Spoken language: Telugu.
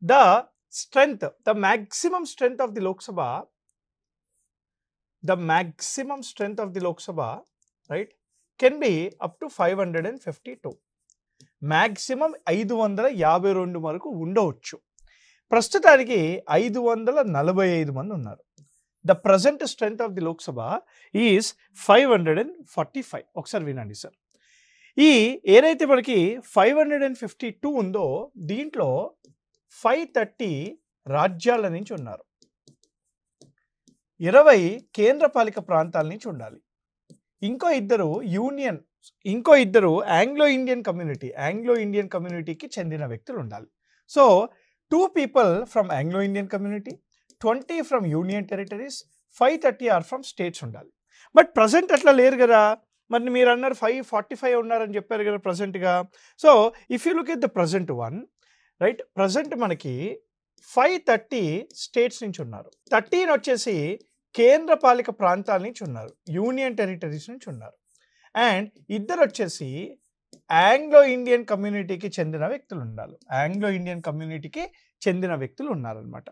the strength, the maximum strength of the Lok Sabha, right, can be up to 552. maximum 552 వరకు ఉండవచ్చు. ప్రస్తుతానికి 545 మంది ఉన్నారు. The present strength of the Lok Sabha is 545. ఒకసారి వినండి సార్. ఈ ఏదైతే మనకి 552 ఉందో దీంట్లో 530 రాజ్యాల నుంచి ఉన్నారు, 20 కేంద్రపాలిక ప్రాంతాల నుంచి ఉండాలి, ఇంకో ఇద్దరు ఆంగ్లో ఇండియన్ కమ్యూనిటీకి చెందిన వ్యక్తులు ఉండాలి. So 2 people from Anglo Indian community, 20 from Union Territories, 530 are from states ఉండాలి. బట్ ప్రజెంట్ అట్లా లేరు కదా. మరి మీరు అన్నారు 545 ఉన్నారని చెప్పారు కదా ప్రజెంట్గా. So if you look at the present one, right, present మనకి 530 స్టేట్స్ నుంచి ఉన్నారు, 13 వచ్చేసి కేంద్ర పాలిక ప్రాంతాల నుంచి ఉన్నారు, యూనియన్ టెరిటరీస్ నుంచి ఉన్నారు, అండ్ ఇద్దరు వచ్చేసి ఆంగ్లో ఇండియన్ కమ్యూనిటీకి చెందిన వ్యక్తులు ఉన్నారనమాట.